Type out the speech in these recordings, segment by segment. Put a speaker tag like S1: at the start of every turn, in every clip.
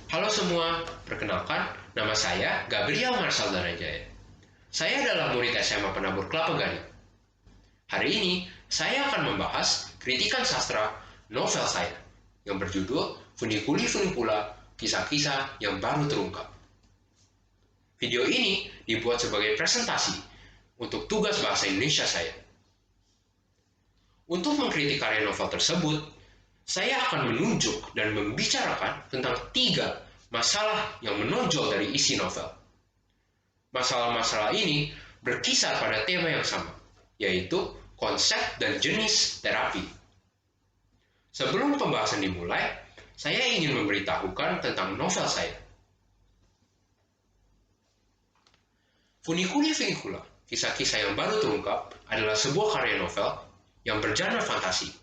S1: Halo semua, perkenalkan, nama saya Gabriel Marsal Danajaya. Saya adalah murid SMA Penabur Kelapa Gading. Hari ini, saya akan membahas kritikan sastra novel saya yang berjudul Funiculi Funicula, Kisah-Kisah yang Baru Terungkap. Video ini dibuat sebagai presentasi untuk tugas bahasa Indonesia saya. Untuk mengkritik karya novel tersebut, saya akan menunjuk dan membicarakan tentang 3 masalah yang menonjol dari isi novel. Masalah-masalah ini berkisar pada tema yang sama, yaitu konsep dan jenis terapi. Sebelum pembahasan dimulai, saya ingin memberitahukan tentang novel saya. Funiculi Funicula, Kisah-Kisah yang Baru Terungkap adalah sebuah karya novel yang bergenre fantasi.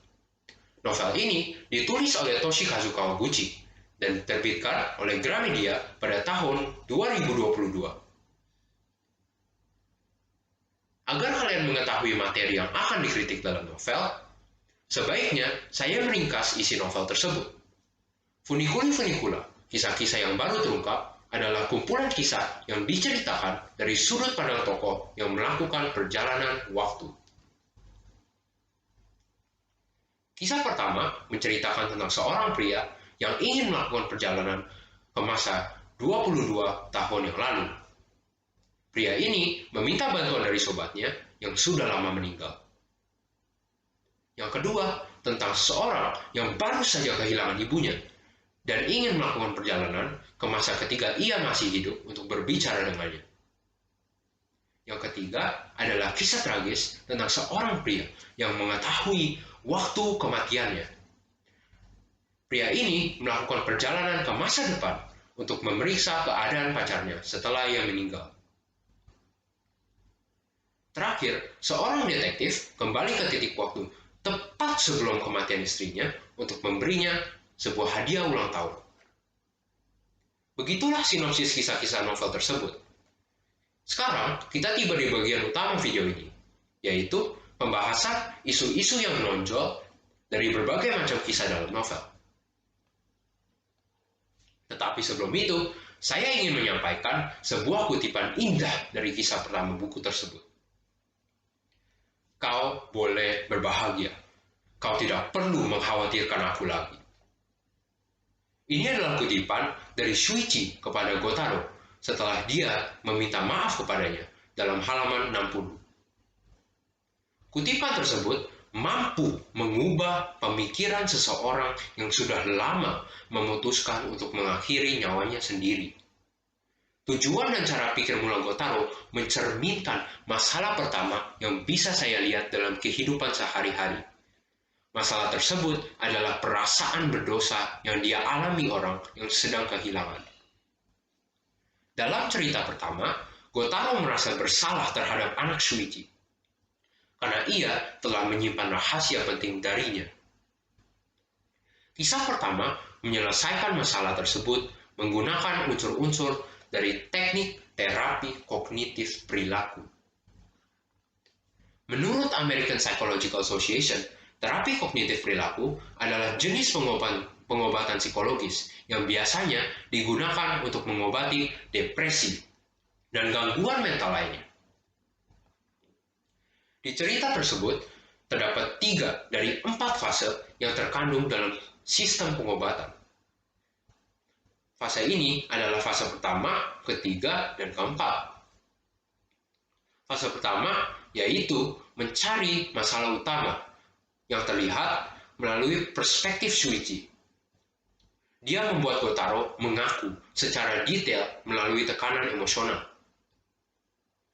S1: Novel ini ditulis oleh Toshikazu Kawaguchi dan diterbitkan oleh Gramedia pada tahun 2022. Agar kalian mengetahui materi yang akan dikritik dalam novel, sebaiknya saya meringkas isi novel tersebut. Funiculi Funicula, Kisah-Kisah yang Baru Terungkap adalah kumpulan kisah yang diceritakan dari sudut pandang tokoh yang melakukan perjalanan waktu. Kisah pertama menceritakan tentang seorang pria yang ingin melakukan perjalanan ke masa 22 tahun yang lalu. Pria ini meminta bantuan dari sobatnya yang sudah lama meninggal. Yang kedua, tentang seorang yang baru saja kehilangan ibunya dan ingin melakukan perjalanan ke masa ketika ia masih hidup untuk berbicara dengannya. Yang ketiga adalah kisah tragis tentang seorang pria yang mengetahui waktu kematiannya. Pria ini melakukan perjalanan ke masa depan untuk memeriksa keadaan pacarnya setelah ia meninggal. Terakhir, seorang detektif kembali ke titik waktu tepat sebelum kematian istrinya untuk memberinya sebuah hadiah ulang tahun. Begitulah sinopsis kisah-kisah novel tersebut. Sekarang, kita tiba di bagian utama video ini, yaitu pembahasan isu-isu yang menonjol dari berbagai macam kisah dalam novel. Tetapi sebelum itu, saya ingin menyampaikan sebuah kutipan indah dari kisah pertama buku tersebut. Kau boleh berbahagia. Kau tidak perlu mengkhawatirkan aku lagi. Ini adalah kutipan dari Shuichi kepada Gotaro setelah dia meminta maaf kepadanya dalam halaman 60. Kutipan tersebut mampu mengubah pemikiran seseorang yang sudah lama memutuskan untuk mengakhiri nyawanya sendiri. Tujuan dan cara pikir mula Gotaro mencerminkan masalah pertama yang bisa saya lihat dalam kehidupan sehari-hari. Masalah tersebut adalah perasaan berdosa yang dia alami orang yang sedang kehilangan. Dalam cerita pertama, Gotaro merasa bersalah terhadap anak Shuichi karena ia telah menyimpan rahasia penting darinya. Kisah pertama menyelesaikan masalah tersebut menggunakan unsur-unsur dari teknik terapi kognitif perilaku. Menurut American Psychological Association, terapi kognitif perilaku adalah jenis pengobatan psikologis yang biasanya digunakan untuk mengobati depresi dan gangguan mental lainnya. Di cerita tersebut, terdapat 3 dari 4 fase yang terkandung dalam sistem pengobatan. Fase ini adalah fase pertama, ketiga, dan keempat. Fase pertama yaitu mencari masalah utama yang terlihat melalui perspektif Shuichi. Dia membuat Gotaro mengaku secara detail melalui tekanan emosional.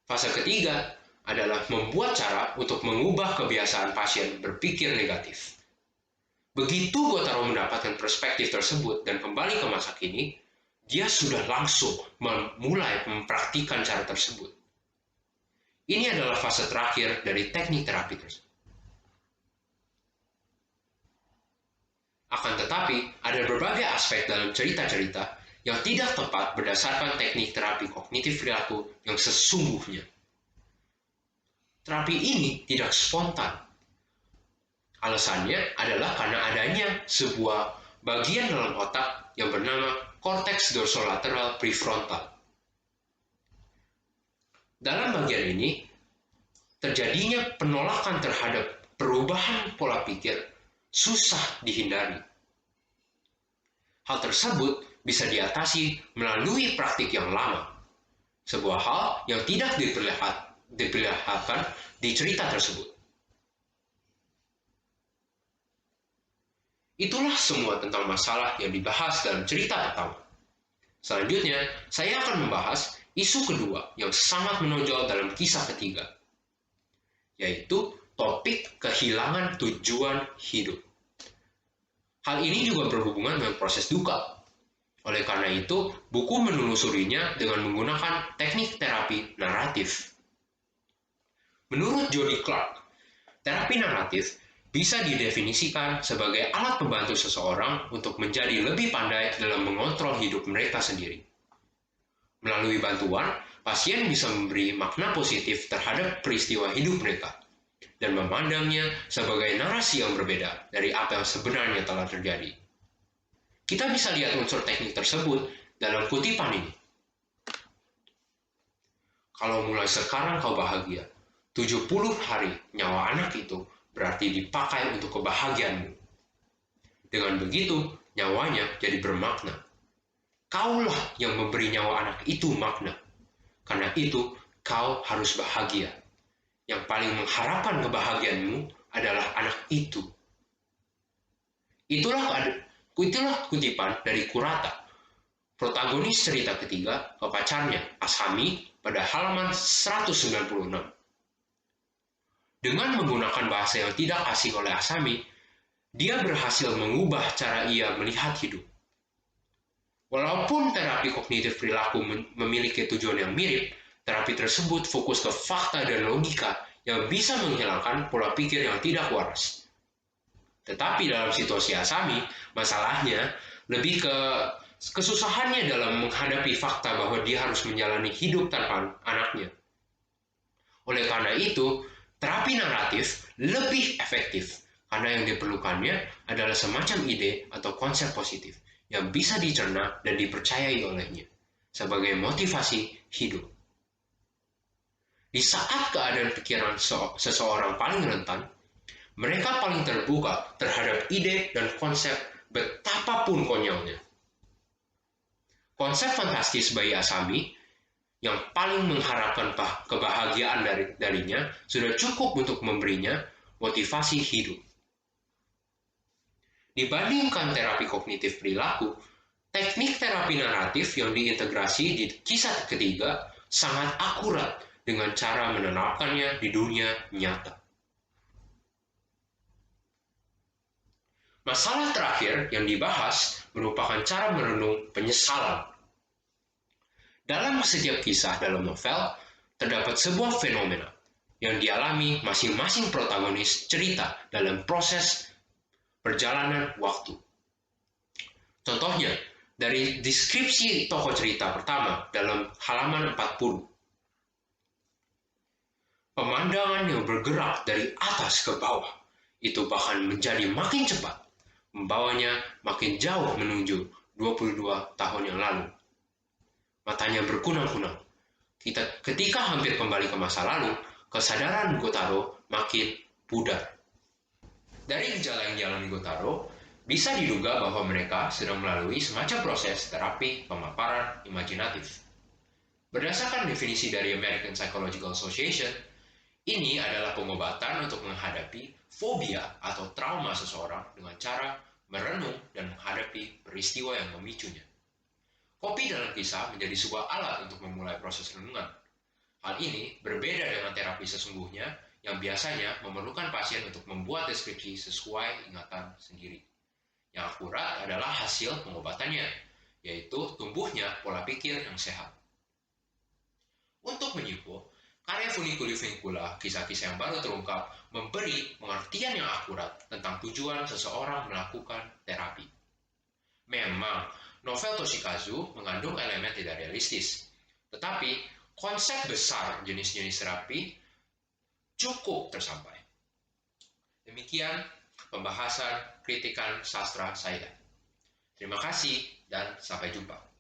S1: Fase ketiga adalah membuat cara untuk mengubah kebiasaan pasien berpikir negatif. Begitu Gotaro mendapatkan perspektif tersebut dan kembali ke masa kini, dia sudah langsung memulai mempraktikkan cara tersebut. Ini adalah fase terakhir dari teknik terapi tersebut. Akan tetapi, ada berbagai aspek dalam cerita-cerita yang tidak tepat berdasarkan teknik terapi kognitif perilaku yang sesungguhnya. Terapi ini tidak spontan. Alasannya adalah karena adanya sebuah bagian dalam otak yang bernama korteks dorsolateral prefrontal. Dalam bagian ini, terjadinya penolakan terhadap perubahan pola pikir susah dihindari. Hal tersebut bisa diatasi melalui praktik yang lama, sebuah hal yang tidak diperlihatkan di cerita tersebut. Itulah semua tentang masalah yang dibahas dalam cerita pertama. Selanjutnya, saya akan membahas isu kedua yang sangat menonjol dalam kisah ketiga, yaitu topik kehilangan tujuan hidup. Hal ini juga berhubungan dengan proses duka. Oleh karena itu, buku menelusurinya dengan menggunakan teknik terapi naratif. Menurut Jody Clark, terapi naratif bisa didefinisikan sebagai alat pembantu seseorang untuk menjadi lebih pandai dalam mengontrol hidup mereka sendiri. Melalui bantuan, pasien bisa memberi makna positif terhadap peristiwa hidup mereka dan memandangnya sebagai narasi yang berbeda dari apa yang sebenarnya telah terjadi. Kita bisa lihat unsur teknik tersebut dalam kutipan ini. Kalau mulai sekarang kau bahagia, 70 hari nyawa anak itu berarti dipakai untuk kebahagiaanmu. Dengan begitu, nyawanya jadi bermakna. Kaulah yang memberi nyawa anak itu makna. Karena itu, kau harus bahagia. Yang paling mengharapkan kebahagiaanmu adalah anak itu. Itulah kutipan dari Kurata, protagonis cerita ketiga ke pacarnya, Asami, pada halaman 196. Dengan menggunakan bahasa yang tidak asing oleh Asami, dia berhasil mengubah cara ia melihat hidup. Walaupun terapi kognitif perilaku memiliki tujuan yang mirip, terapi tersebut fokus ke fakta dan logika yang bisa menghilangkan pola pikir yang tidak waras. Tetapi dalam situasi Asami, masalahnya lebih ke kesusahannya dalam menghadapi fakta bahwa dia harus menjalani hidup tanpa anaknya. Oleh karena itu, terapi naratif lebih efektif karena yang diperlukannya adalah semacam ide atau konsep positif yang bisa dicerna dan dipercayai olehnya sebagai motivasi hidup. Di saat keadaan pikiran seseorang paling rentan, mereka paling terbuka terhadap ide dan konsep betapapun konyolnya. Konsep fantastis bayi Asami yang paling mengharapkan kebahagiaan darinya sudah cukup untuk memberinya motivasi hidup. Dibandingkan terapi kognitif perilaku, teknik terapi naratif yang diintegrasi di kisah ketiga sangat akurat dengan cara menerapkannya di dunia nyata. Masalah terakhir yang dibahas merupakan cara merenung penyesalan. Dalam setiap kisah dalam novel, terdapat sebuah fenomena yang dialami masing-masing protagonis cerita dalam proses perjalanan waktu. Contohnya, dari deskripsi tokoh cerita pertama dalam halaman 40. Pemandangan yang bergerak dari atas ke bawah itu bahkan menjadi makin cepat, membawanya makin jauh menuju 22 tahun yang lalu. Matanya berkunang-kunang. Ketika hampir kembali ke masa lalu, kesadaran Gotaro makin pudar. Dari gejala yang dialami Gotaro, bisa diduga bahwa mereka sedang melalui semacam proses terapi pemaparan imajinatif. Berdasarkan definisi dari American Psychological Association, ini adalah pengobatan untuk menghadapi fobia atau trauma seseorang dengan cara merenung dan menghadapi peristiwa yang memicunya. Kopi dalam kisah menjadi sebuah alat untuk memulai proses renungan. Hal ini berbeda dengan terapi sesungguhnya yang biasanya memerlukan pasien untuk membuat deskripsi sesuai ingatan sendiri. Yang akurat adalah hasil pengobatannya, yaitu tumbuhnya pola pikir yang sehat. Untuk menyimpul, karya Funiculi Vincula, kisah-kisah yang baru terungkap, memberi pengertian yang akurat tentang tujuan seseorang melakukan terapi. Memang, novel Toshikazu mengandung elemen tidak realistis, tetapi konsep besar jenis-jenis terapi cukup tersampai. Demikian pembahasan kritikan sastra saya. Terima kasih dan sampai jumpa.